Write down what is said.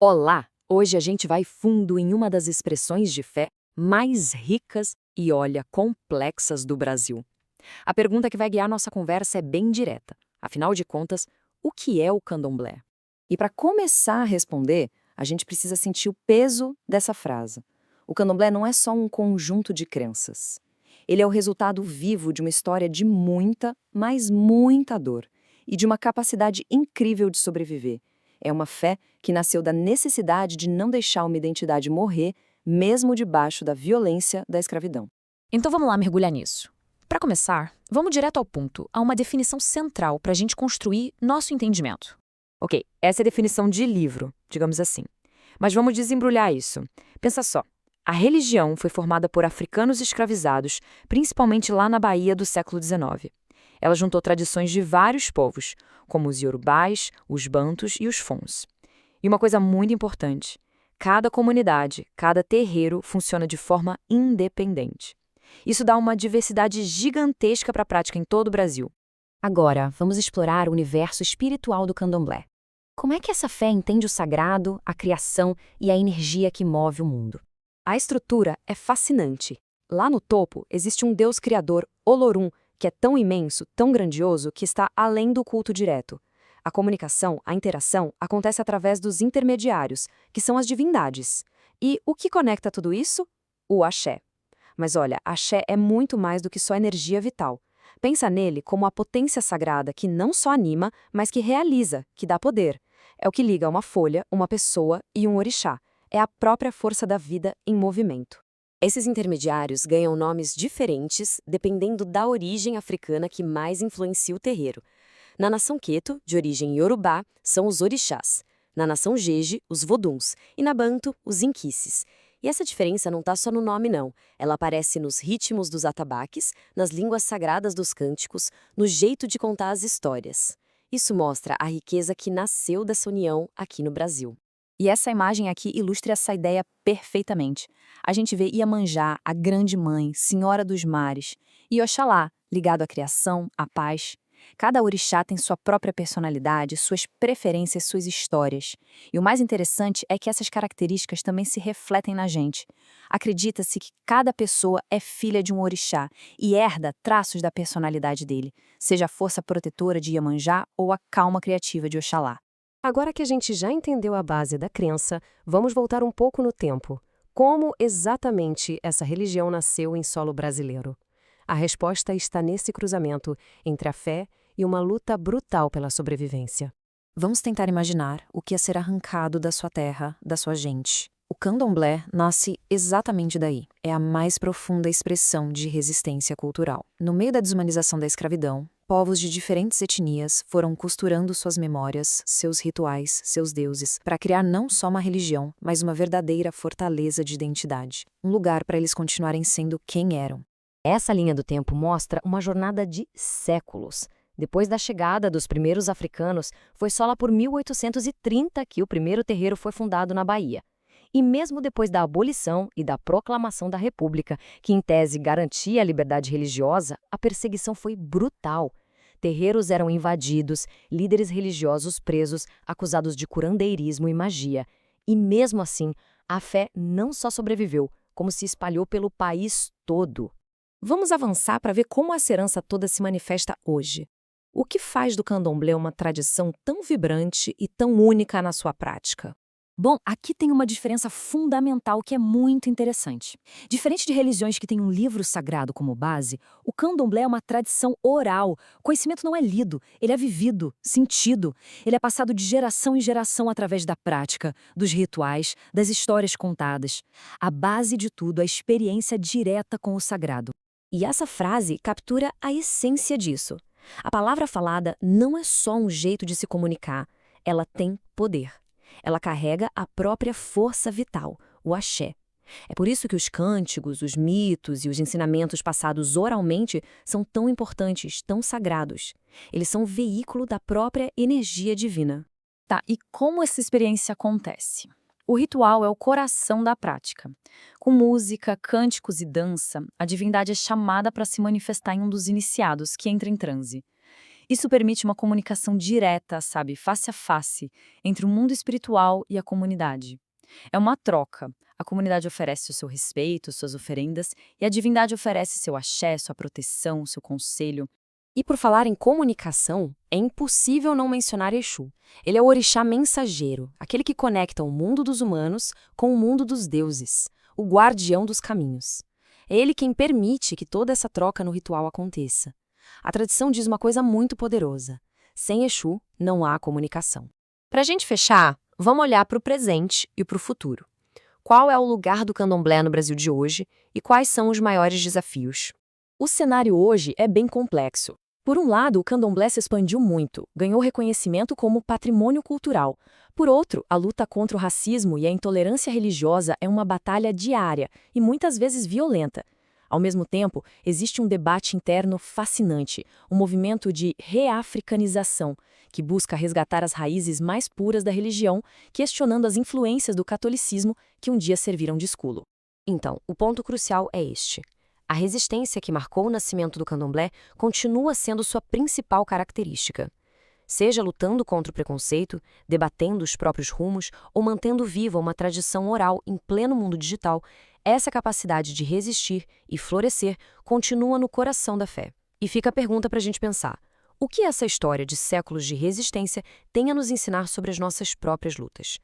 Olá! Hoje a gente vai fundo em uma das expressões de fé mais ricas e, olha, complexas do Brasil. A pergunta que vai guiar nossa conversa é bem direta. Afinal de contas, o que é o candomblé? E para começar a responder, a gente precisa sentir o peso dessa frase. O candomblé não é só um conjunto de crenças. Ele é o resultado vivo de uma história de muita, mas muita dor e de uma capacidade incrível de sobreviver. É uma fé que nasceu da necessidade de não deixar uma identidade morrer, mesmo debaixo da violência da escravidão. Então vamos lá mergulhar nisso. Para começar, vamos direto ao ponto, a uma definição central para a gente construir nosso entendimento. Ok, essa é a definição de livro, digamos assim. Mas vamos desembrulhar isso. Pensa só, a religião foi formada por africanos escravizados, principalmente lá na Bahia do século XIX. Ela juntou tradições de vários povos, como os iorubás, os bantus e os fons. E uma coisa muito importante, cada comunidade, cada terreiro funciona de forma independente. Isso dá uma diversidade gigantesca para a prática em todo o Brasil. Agora, vamos explorar o universo espiritual do candomblé. Como é que essa fé entende o sagrado, a criação e a energia que move o mundo? A estrutura é fascinante. Lá no topo existe um deus criador, Olorum, que é tão imenso, tão grandioso, que está além do culto direto. A comunicação, a interação, acontece através dos intermediários, que são as divindades. E o que conecta tudo isso? O axé. Mas olha, axé é muito mais do que só energia vital. Pensa nele como a potência sagrada que não só anima, mas que realiza, que dá poder. É o que liga uma folha, uma pessoa e um orixá. É a própria força da vida em movimento. Esses intermediários ganham nomes diferentes dependendo da origem africana que mais influencia o terreiro. Na nação Queto, de origem iorubá, são os orixás. Na nação Jeje, os voduns. E na Banto, os inquices. E essa diferença não está só no nome, não. Ela aparece nos ritmos dos atabaques, nas línguas sagradas dos cânticos, no jeito de contar as histórias. Isso mostra a riqueza que nasceu dessa união aqui no Brasil. E essa imagem aqui ilustra essa ideia perfeitamente. A gente vê Iemanjá, a grande mãe, senhora dos mares, e Oxalá, ligado à criação, à paz. Cada orixá tem sua própria personalidade, suas preferências, suas histórias. E o mais interessante é que essas características também se refletem na gente. Acredita-se que cada pessoa é filha de um orixá e herda traços da personalidade dele, seja a força protetora de Iemanjá ou a calma criativa de Oxalá. Agora que a gente já entendeu a base da crença, vamos voltar um pouco no tempo. Como exatamente essa religião nasceu em solo brasileiro? A resposta está nesse cruzamento entre a fé e uma luta brutal pela sobrevivência. Vamos tentar imaginar o que é ser arrancado da sua terra, da sua gente. O candomblé nasce exatamente daí. É a mais profunda expressão de resistência cultural. No meio da desumanização da escravidão, povos de diferentes etnias foram costurando suas memórias, seus rituais, seus deuses, para criar não só uma religião, mas uma verdadeira fortaleza de identidade. Um lugar para eles continuarem sendo quem eram. Essa linha do tempo mostra uma jornada de séculos. Depois da chegada dos primeiros africanos, foi só lá por 1830 que o primeiro terreiro foi fundado na Bahia. E mesmo depois da abolição e da proclamação da República, que em tese garantia a liberdade religiosa, a perseguição foi brutal. Terreiros eram invadidos, líderes religiosos presos, acusados de curandeirismo e magia. E mesmo assim, a fé não só sobreviveu, como se espalhou pelo país todo. Vamos avançar para ver como essa herança toda se manifesta hoje. O que faz do candomblé uma tradição tão vibrante e tão única na sua prática? Bom, aqui tem uma diferença fundamental que é muito interessante. Diferente de religiões que têm um livro sagrado como base, o candomblé é uma tradição oral. O conhecimento não é lido, ele é vivido, sentido. Ele é passado de geração em geração através da prática, dos rituais, das histórias contadas. A base de tudo é a experiência direta com o sagrado. E essa frase captura a essência disso. A palavra falada não é só um jeito de se comunicar, ela tem poder. Ela carrega a própria força vital, o axé. É por isso que os cânticos, os mitos e os ensinamentos passados oralmente são tão importantes, tão sagrados. Eles são o veículo da própria energia divina. Tá, e como essa experiência acontece? O ritual é o coração da prática. Com música, cânticos e dança, a divindade é chamada para se manifestar em um dos iniciados, que entra em transe. Isso permite uma comunicação direta, sabe, face a face, entre o mundo espiritual e a comunidade. É uma troca. A comunidade oferece o seu respeito, suas oferendas, e a divindade oferece seu axé, sua proteção, seu conselho. E por falar em comunicação, é impossível não mencionar Exu. Ele é o orixá mensageiro, aquele que conecta o mundo dos humanos com o mundo dos deuses, o guardião dos caminhos. É ele quem permite que toda essa troca no ritual aconteça. A tradição diz uma coisa muito poderosa: sem Exu não há comunicação. Para a gente fechar, vamos olhar para o presente e para o futuro. Qual é o lugar do candomblé no Brasil de hoje e quais são os maiores desafios? O cenário hoje é bem complexo. Por um lado, o candomblé se expandiu muito, ganhou reconhecimento como patrimônio cultural. Por outro, a luta contra o racismo e a intolerância religiosa é uma batalha diária e muitas vezes violenta. Ao mesmo tempo, existe um debate interno fascinante, um movimento de reafricanização, que busca resgatar as raízes mais puras da religião, questionando as influências do catolicismo que um dia serviram de escudo. Então, o ponto crucial é este. A resistência que marcou o nascimento do candomblé continua sendo sua principal característica. Seja lutando contra o preconceito, debatendo os próprios rumos ou mantendo viva uma tradição oral em pleno mundo digital, essa capacidade de resistir e florescer continua no coração da fé. E fica a pergunta para a gente pensar: o que essa história de séculos de resistência tem a nos ensinar sobre as nossas próprias lutas?